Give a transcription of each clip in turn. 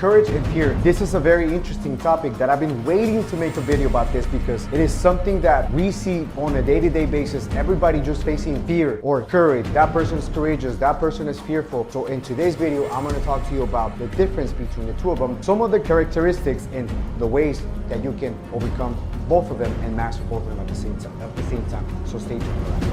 Courage and fear. This is a very interesting topic that I've been waiting to make a video about this because it is something that we see on a day-to-day basis. Everybody just facing fear or courage. That person is courageous, that person is fearful. So in today's video, I'm going to talk to you about the difference between the two of them, some of the characteristics and the ways that you can overcome both of them and master both of them at the same time. So stay tuned for that.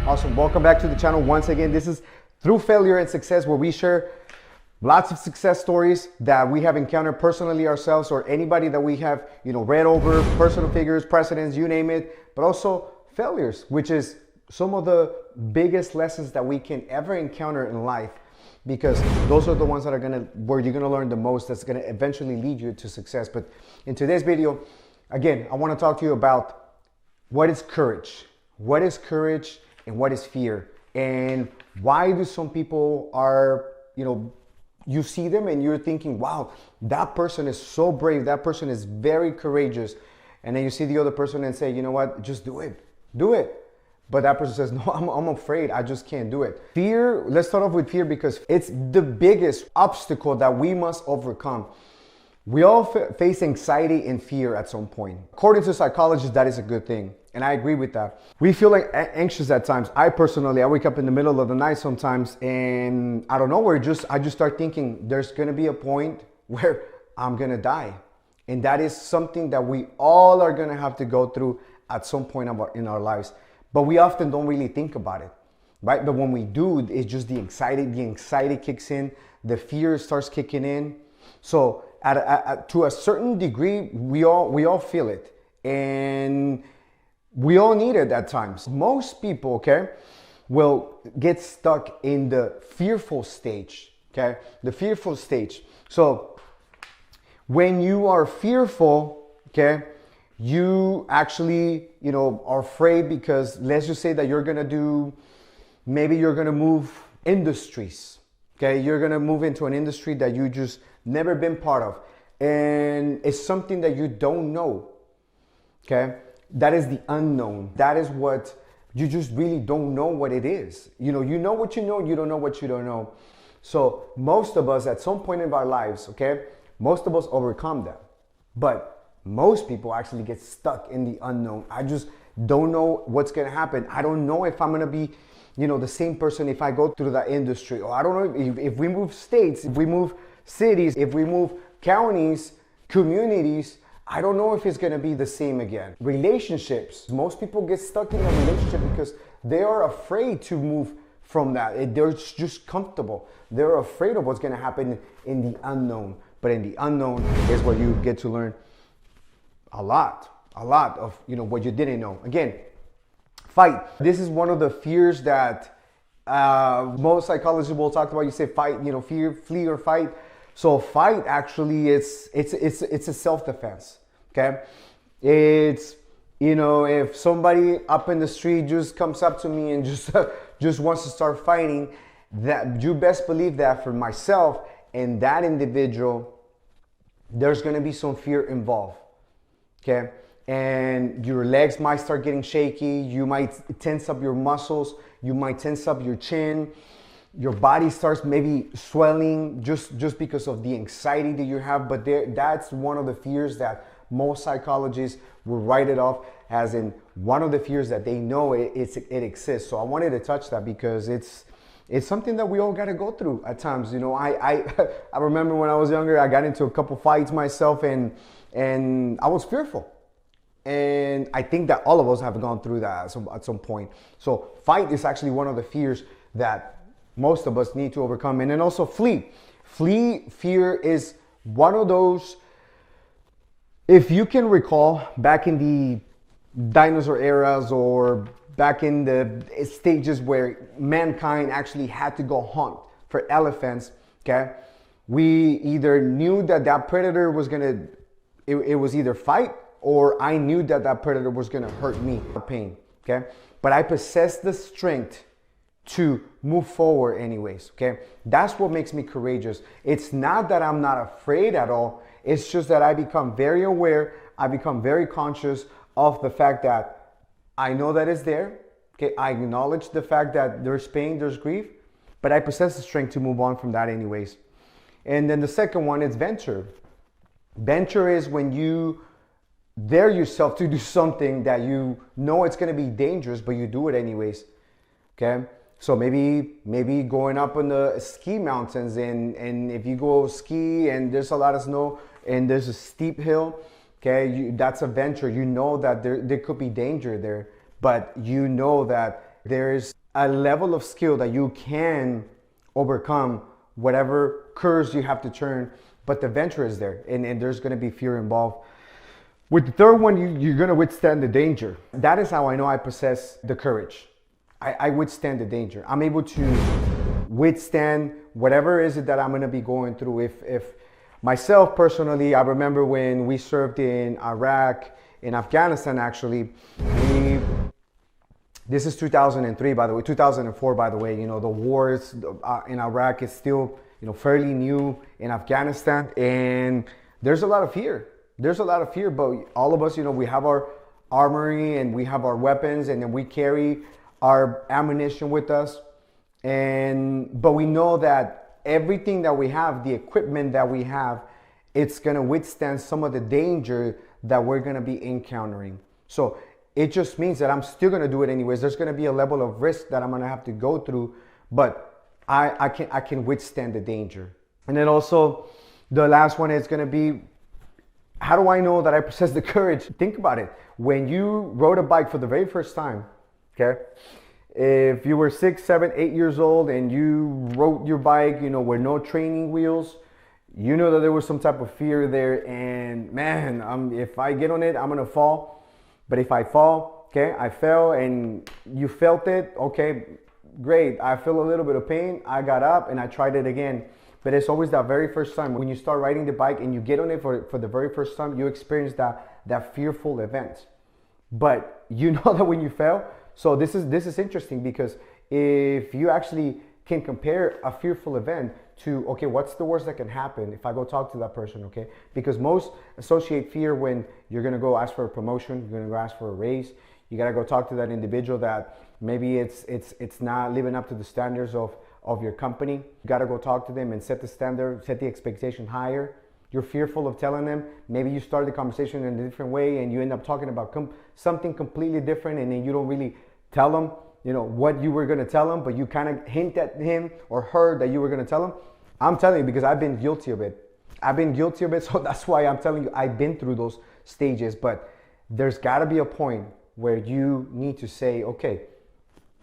Awesome, welcome back to the channel. Once again, this is Through Failure and Success, where we share lots of success stories that we have encountered personally ourselves or anybody that we have, read over, personal figures, precedents, you name it, but also failures, which is some of the biggest lessons that we can ever encounter in life, because those are the ones that are where you're gonna learn the most, that's gonna eventually lead you to success. But in today's video, again, I wanna talk to you about what is courage and what is fear, and why do some people are, you see them and you're thinking, wow, that person is so brave, that person is very courageous. And then you see the other person and say, you know what, just do it. But that person says, no, I'm afraid, I just can't do it. Fear, let's start off with fear because it's the biggest obstacle that we must overcome. We all face anxiety and fear at some point. According to psychologists, that is a good thing. And I agree with that. We feel like anxious at times. I wake up in the middle of the night sometimes and I don't know, I just start thinking there's gonna be a point where I'm gonna die. And that is something that we all are gonna have to go through at some point in our lives. But we often don't really think about it, right? But when we do, it's just the anxiety kicks in, the fear starts kicking in. So to a certain degree, we all feel it. And we all need it at times. Most people, okay, will get stuck in the fearful stage, okay? The fearful stage. So when you are fearful, okay, you actually, are afraid because let's just say that you're gonna move industries, okay? You're gonna move into an industry that you just never been part of. And it's something that you don't know, okay? That is the unknown. That is what you just really don't know what it is. You know what you know, you don't know what you don't know. So most of us at some point in our lives, okay, most of us overcome that. But most people actually get stuck in the unknown. I just don't know what's gonna happen. I don't know if I'm gonna be, the same person if I go through that industry. Or I don't know if we move states, if we move cities, if we move counties, communities, I don't know if it's gonna be the same again. Relationships, most people get stuck in a relationship because they are afraid to move from that. They're just comfortable. They're afraid of what's gonna happen in the unknown. But in the unknown is where you get to learn a lot of what you didn't know. Again, fight. This is one of the fears that most psychologists will talk about. You say fight, fear, flee or fight. So fight actually it's a self-defense. Okay, it's if somebody up in the street just comes up to me and just wants to start fighting, that you best believe that for myself and that individual, there's gonna be some fear involved. Okay, and your legs might start getting shaky. You might tense up your muscles. You might tense up your chin. Your body starts maybe swelling just because of the anxiety that you have. But that's one of the fears that most psychologists will write it off as in one of the fears that they know it exists. So I wanted to touch that because it's something that we all got to go through at times. I remember when I was younger, I got into a couple fights myself and I was fearful. And I think that all of us have gone through that at some point. So fight is actually one of the fears that most of us need to overcome. And then also flee. Fear is one of those, if you can recall back in the dinosaur eras or back in the stages where mankind actually had to go hunt for elephants, okay? We either knew that predator was it was either fight or I knew that predator was gonna hurt me, pain, okay? But I possessed the strength to move forward anyways, okay? That's what makes me courageous. It's not that I'm not afraid at all. It's just that I become very aware. I become very conscious of the fact that I know that it's there. Okay, I acknowledge the fact that there's pain, there's grief, but I possess the strength to move on from that anyways. And then the second one is venture. Venture is when you dare yourself to do something that you know it's going to be dangerous, but you do it anyways. Okay, so maybe going up on the ski mountains, and if you go ski and there's a lot of snow and there's a steep hill, okay, that's a venture. You know that there could be danger there, but you know that there's a level of skill that you can overcome whatever curves you have to turn, but the venture is there, and there's going to be fear involved. With the third one, you're going to withstand the danger. That is how I know I possess the courage. I withstand the danger. I'm able to withstand whatever is it that I'm going to be going through. If myself personally, I remember when we served in Iraq, in Afghanistan actually, this is 2003 by the way, 2004 by the way, the wars in Iraq is still fairly new in Afghanistan, and there's a lot of fear. There's a lot of fear, but all of us, we have our armory and we have our weapons, and then we carry our ammunition with us. But we know that everything that we have, the equipment that we have, it's gonna withstand some of the danger that we're gonna be encountering. So it just means that I'm still gonna do it anyways. There's gonna be a level of risk that I'm gonna have to go through, but I can withstand the danger. And then also the last one is gonna be, how do I know that I possess the courage? Think about it. When you rode a bike for the very first time, okay? If you were 6, 7, 8 years old and you rode your bike, with no training wheels, you know that there was some type of fear there. And man, if I get on it, I'm gonna fall. But if I fall, okay, I fell and you felt it, okay, great. I feel a little bit of pain. I got up and I tried it again. But it's always that very first time when you start riding the bike and you get on it for the very first time, you experience that fearful event. But you know that when you fail. So this is interesting, because if you actually can compare a fearful event to, okay, what's the worst that can happen if I go talk to that person, okay? Because most associate fear when you're gonna go ask for a promotion, you're gonna go ask for a raise, you gotta go talk to that individual that maybe it's not living up to the standards of your company. You gotta go talk to them and set the standard, set the expectation higher. You're fearful of telling them. Maybe you start the conversation in a different way and you end up talking about something completely different, and then you don't really tell them, what you were gonna tell them, but you kind of hint at him or her that you were gonna tell them. I'm telling you because I've been guilty of it. So that's why I'm telling you I've been through those stages. But there's gotta be a point where you need to say, okay,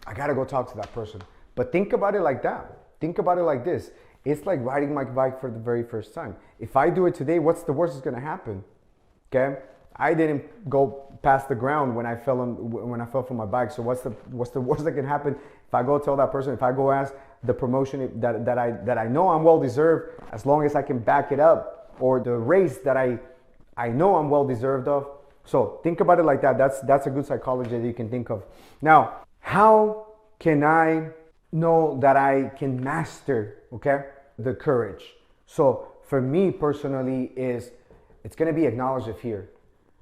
I gotta go talk to that person. But think about it like that. Think about it like this. It's like riding my bike for the very first time. If I do it today, what's the worst that's gonna happen? Okay? I didn't go past the ground when I fell from my bike. So what's the worst that can happen if I go tell that person, if I go ask the promotion that I know I'm well deserved, as long as I can back it up, or the race that I know I'm well deserved of. So think about it like that. That's a good psychology that you can think of. Now, how can I know that I can master, okay, the courage? So for me personally, it's gonna be acknowledge the fear.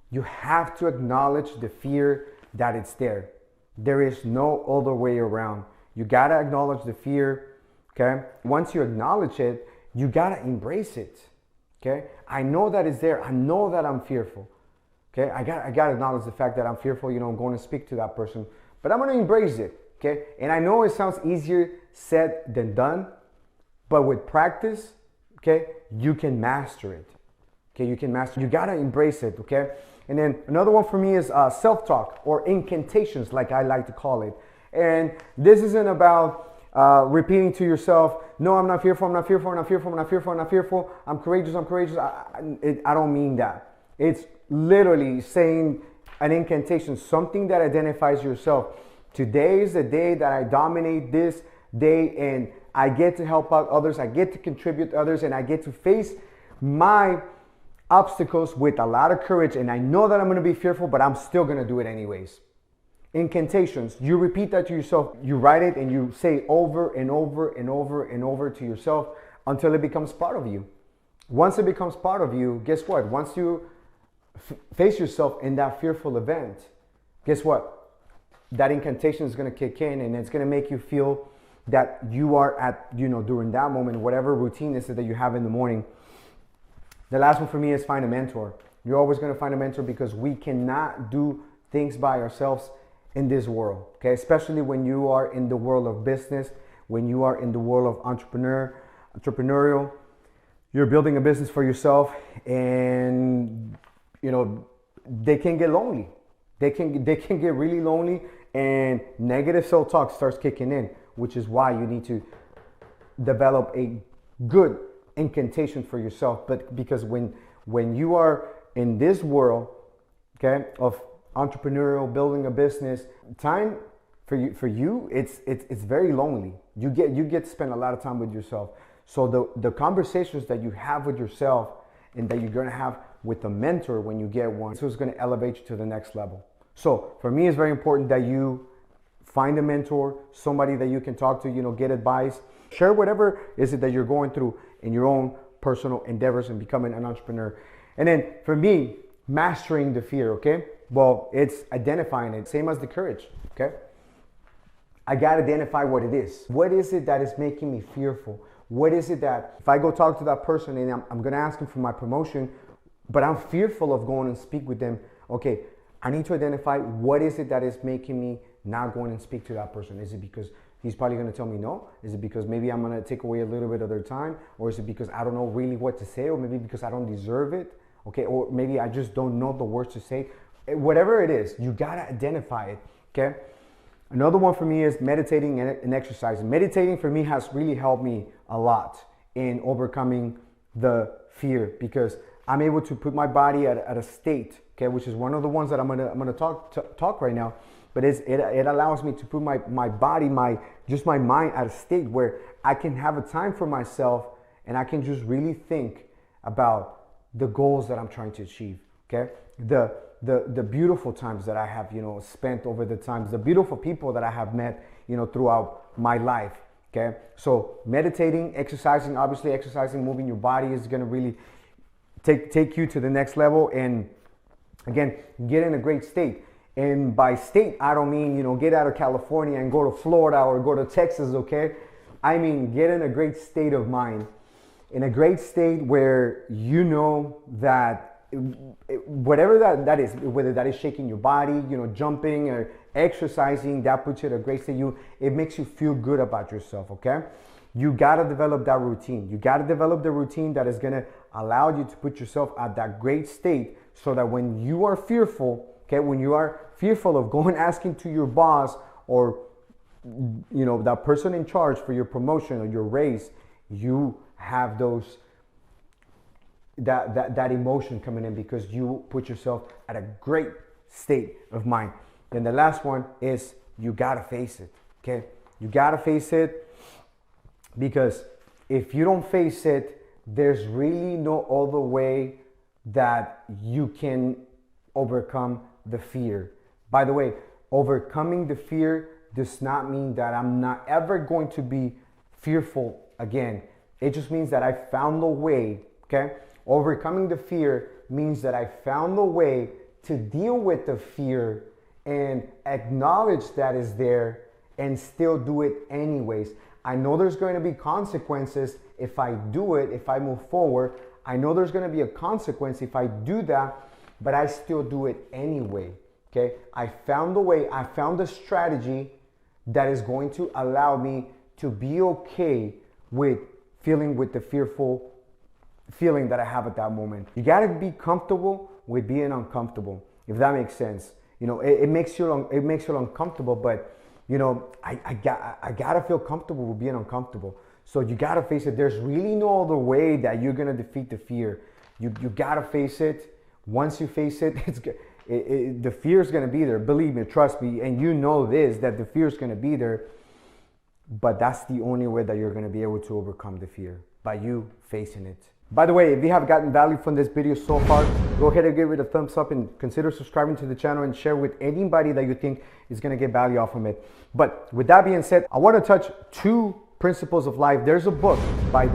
You have to acknowledge the fear that it's there. There is no other way around. You gotta acknowledge the fear, okay? Once you acknowledge it, you gotta embrace it, okay? I know that it's there. I know that I'm fearful, okay? I gotta acknowledge the fact that I'm fearful, I'm going to speak to that person, but I'm gonna embrace it, okay? And I know it sounds easier said than done, but with practice, okay, you can master it, okay? You gotta embrace it, okay? And then another one for me is self-talk, or incantations, like I like to call it. And this isn't about repeating to yourself, no, I'm not fearful, I'm not fearful, I'm not fearful, I'm not fearful, I'm not fearful, I'm courageous, I'm courageous. I don't mean that. It's literally saying an incantation, something that identifies yourself. Today is the day that I dominate this day, and I get to help out others, I get to contribute to others, and I get to face my obstacles with a lot of courage. And I know that I'm going to be fearful, but I'm still going to do it anyways. Incantations, you repeat that to yourself. You write it and you say over and over and over and over to yourself until it becomes part of you. Once it becomes part of you, guess what? Once you face yourself in that fearful event, guess what? that incantation is going to kick in, and it's going to make you feel that you are at, during that moment, whatever routine is it that you have in the morning. The last one for me is find a mentor. You're always going to find a mentor because we cannot do things by ourselves in this world, okay? Especially when you are in the world of business, when you are in the world of entrepreneurial, you're building a business for yourself, and they can get lonely. They can get really lonely, and negative self-talk starts kicking in, which is why you need to develop a good incantation for yourself. But because when you are in this world, okay, of entrepreneurial, building a business, time for you, it's very lonely. You get to spend a lot of time with yourself. So the conversations that you have with yourself and that you're going to have with a mentor when you get one, so it's going to elevate you to the next level. So for me, it's very important that you find a mentor, somebody that you can talk to, get advice, share whatever is it that you're going through in your own personal endeavors and becoming an entrepreneur. And then for me, mastering the fear, okay? Well, it's identifying it, same as the courage, okay? I got to identify what it is. What is it that is making me fearful? What is it that if I go talk to that person and I'm going to ask him for my promotion, but I'm fearful of going and speak with them, okay, I need to identify what is it that is making me not going and speak to that person. Is it because he's probably going to tell me no? Is it because maybe I'm going to take away a little bit of their time? Or is it because I don't know really what to say? Or maybe because I don't deserve it? Okay, or maybe I just don't know the words to say. Whatever it is, you got to identify it, okay? Another one for me is meditating and exercising. Meditating for me has really helped me a lot in overcoming the fear, because I'm able to put my body at a state, okay, which is one of the ones that I'm gonna talk right now. But it allows me to put my body, my mind at a state where I can have a time for myself and I can just really think about the goals that I'm trying to achieve, okay? The beautiful times that I have, spent over the times, the beautiful people that I have met, throughout my life, okay? So meditating, exercising, obviously exercising, moving your body is gonna really take you to the next level, and again, get in a great state. And by state, I don't mean, get out of California and go to Florida or go to Texas, okay? I mean, get in a great state of mind, in a great state where you know that whatever that is, whether that is shaking your body, jumping or exercising, that puts you at a great state. It makes you feel good about yourself, okay? You gotta develop that routine. You gotta develop the routine that is gonna allow you to put yourself at that great state, so that when you are fearful, okay, when you are fearful of going asking to your boss or that person in charge for your promotion or your raise, you have that emotion coming in because you put yourself at a great state of mind. Then the last one is you gotta face it, okay? You gotta face it, because if you don't face it, there's really no other way that you can overcome the fear. By the way, overcoming the fear does not mean that I'm not ever going to be fearful again. It just means that I found a way, okay? Overcoming the fear means that I found a way to deal with the fear and acknowledge that is there and still do it anyways. I know there's going to be consequences if I do it, if I move forward. I know there's going to be a consequence if I do that, but I still do it anyway, okay? I found a way, I found a strategy that is going to allow me to be okay with feeling with the fearful feeling that I have at that moment. You got to be comfortable with being uncomfortable, if that makes sense. It makes you uncomfortable, but I gotta feel comfortable with being uncomfortable. So you gotta face it. There's really no other way that you're gonna defeat the fear. You gotta face it. Once you face it, the fear is gonna be there. Believe me, trust me, and this, that the fear is gonna be there. But that's the only way that you're gonna be able to overcome the fear, by you facing it. By the way, if you have gotten value from this video so far, go ahead and give it a thumbs up and consider subscribing to the channel and share with anybody that you think is going to get value off from it. But with that being said, I want to touch 2 principles of life. There's a book by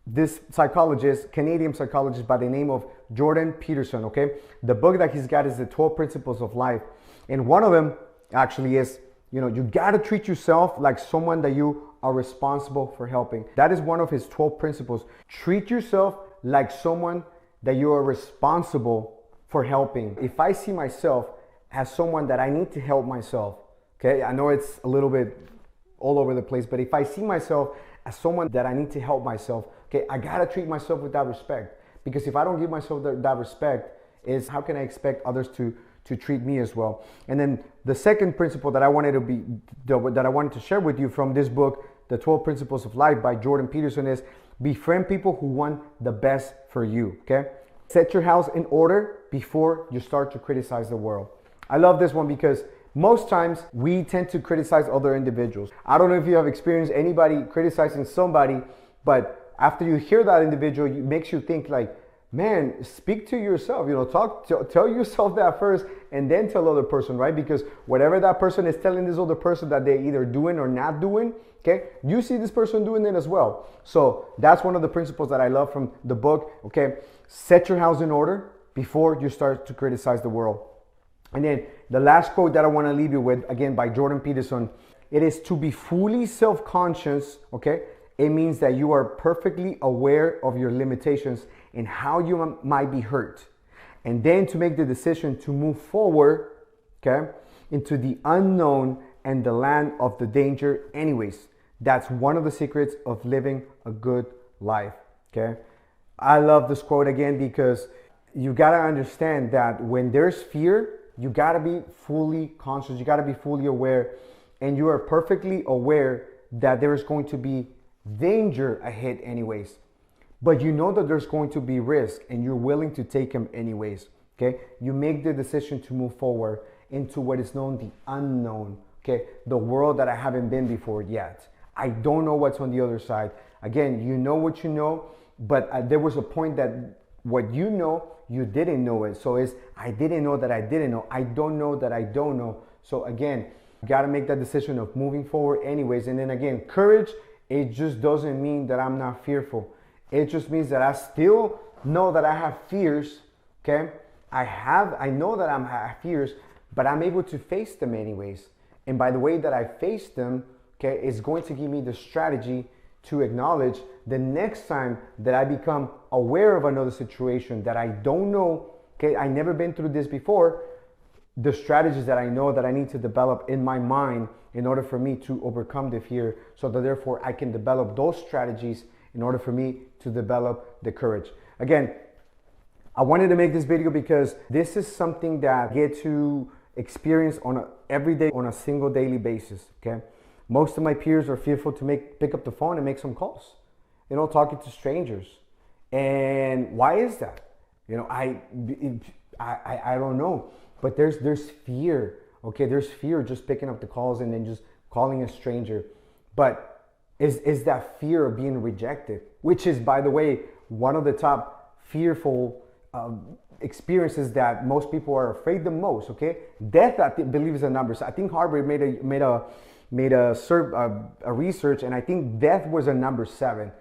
this psychologist, Canadian psychologist by the name of Jordan Peterson, okay? The book that he's got is the 12 Principles of Life. And one of them, actually is, you gotta treat yourself like someone that you are responsible for helping. That is one of his 12 principles. Treat yourself like someone that you are responsible for helping. If I see myself as someone that I need to help myself, okay, I know it's a little bit all over the place, but if I see myself as someone that I need to help myself, okay, I gotta treat myself with that respect. Because if I don't give myself that respect, is how can I expect others to treat me as well? And then the second principle that I wanted to share with you from this book, The 12 Principles of Life by Jordan Peterson, is befriend people who want the best for you, okay? Set your house in order before you start to criticize the world. I love this one because most times we tend to criticize other individuals. I don't know if you have experienced anybody criticizing somebody, but after you hear that individual, it makes you think like, man, speak to yourself, tell yourself that first and then tell other person, right? Because whatever that person is telling this other person that they're either doing or not doing, okay, you see this person doing it as well. So that's one of the principles that I love from the book, okay? Set your house in order before you start to criticize the world. And then the last quote that I want to leave you with, again, by Jordan Peterson, it is to be fully self-conscious, okay? It means that you are perfectly aware of your limitations and how you might be hurt. And then to make the decision to move forward, okay, into the unknown and the land of the danger anyways. That's one of the secrets of living a good life, okay? I love this quote again because you gotta understand that when there's fear, you gotta be fully conscious, you gotta be fully aware, and you are perfectly aware that there is going to be danger ahead anyways. But you know that there's going to be risk and you're willing to take them anyways, okay? You make the decision to move forward into what is known the unknown, okay? The world that I haven't been before yet. I don't know what's on the other side. Again, you know what you know, but there was a point that what you know, you didn't know it. So it's, I didn't know that I didn't know. I don't know that I don't know. So again, you gotta make that decision of moving forward anyways. And then again, courage, it just doesn't mean that I'm not fearful. It just means that I still know that I have fears, okay? I know that I have fears, but I'm able to face them anyways. And by the way that I face them, okay, it's going to give me the strategy to acknowledge the next time that I become aware of another situation that I don't know, okay, I never been through this before, the strategies that I know that I need to develop in my mind in order for me to overcome the fear, so that therefore I can develop those strategies in order for me to develop the courage. Again, I wanted to make this video because this is something that I get to experience every day on a single daily basis, okay? Most of my peers are fearful to pick up the phone and make some calls, talking to strangers. And why is that? I don't know, but there's fear, okay? There's fear just picking up the calls and then just calling a stranger. But is that fear of being rejected, which is, by the way, one of the top fearful experiences that most people are afraid the most, okay? Death, I believe, is a number. So I think Harvard made a research, and I think death was a number 7.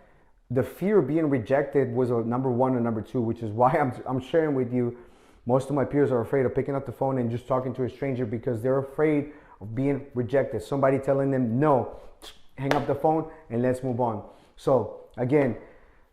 The fear of being rejected was a number 1 and number 2, which is why I'm sharing with you. Most of my peers are afraid of picking up the phone and just talking to a stranger because they're afraid of being rejected. Somebody telling them, no, hang up the phone and let's move on. So again,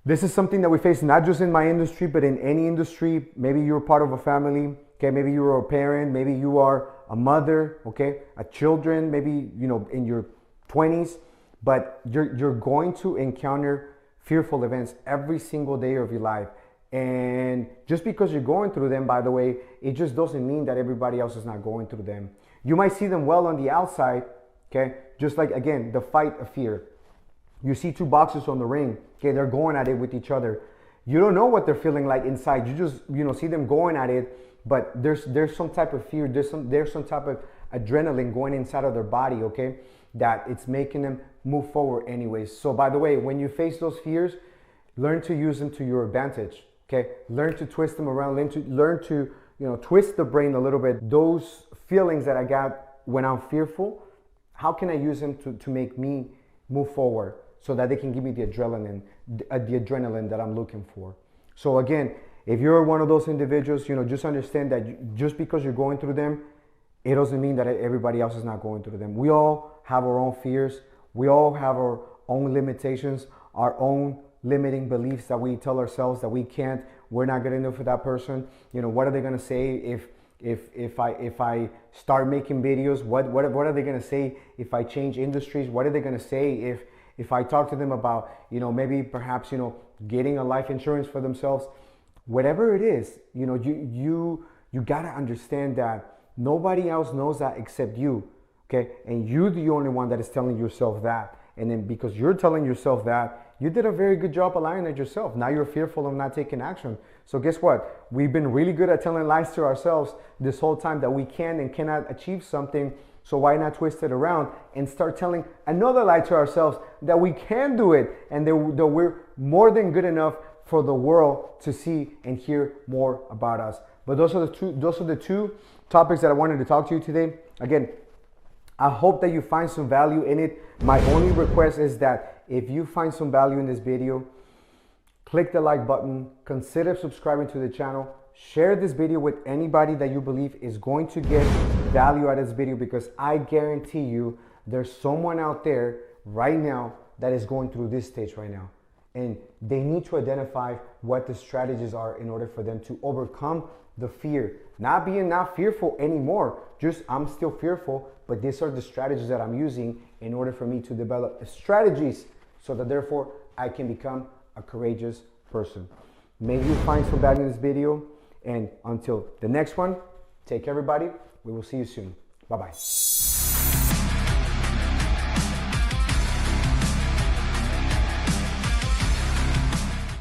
this is something that we face not just in my industry, but in any industry. Maybe you're part of a family, okay? Maybe you're a parent, maybe you are a mother, okay? A children, maybe, in your 20s, but you're going to encounter fearful events every single day of your life. And just because you're going through them, by the way, it just doesn't mean that everybody else is not going through them. You might see them well on the outside, okay? Just like, again, the fight of fear. You see 2 boxers on the ring, okay? They're going at it with each other. You don't know what they're feeling like inside. You just, see them going at it, but there's some type of fear. There's some type of adrenaline going inside of their body, okay? That it's making them move forward anyways. So by the way, when you face those fears, learn to use them to your advantage, okay? Learn to twist them around, learn to twist the brain a little bit. Those feelings that I got when I'm fearful, how can I use them to make me move forward so that they can give me the adrenaline that I'm looking for? So again, if you're one of those individuals, just understand that just because you're going through them, it doesn't mean that everybody else is not going through them. We all have our own fears. We all have our own limitations, our own limiting beliefs that we tell ourselves that we can't, we're not good enough for that person. You know, what are they gonna say if I start making videos? What are they gonna say if I change industries? What are they gonna say if I talk to them about, you know, maybe perhaps, you know, getting a life insurance for themselves? Whatever it is, you know, you gotta understand that nobody else knows that except you, okay? And you're the only one that is telling yourself that. And then because you're telling yourself that, you did a very good job of lying at yourself. Now you're fearful of not taking action. So guess what? We've been really good at telling lies to ourselves this whole time that we can and cannot achieve something. So why not twist it around and start telling another lie to ourselves that we can do it and that we're more than good enough for the world to see and hear more about us. But those are the two topics that I wanted to talk to you today. Again, I hope that you find some value in it. My only request is that if you find some value in this video, click the like button, consider subscribing to the channel, share this video with anybody that you believe is going to get value out of this video, because I guarantee you there's someone out there right now that is going through this stage right now. And they need to identify what the strategies are in order for them to overcome the fear. Not fearful anymore, just I'm still fearful, but these are the strategies that I'm using in order for me to develop strategies so that therefore I can become a courageous person. May you find some value in this video, and until the next one, take care everybody. We will see you soon. Bye-bye.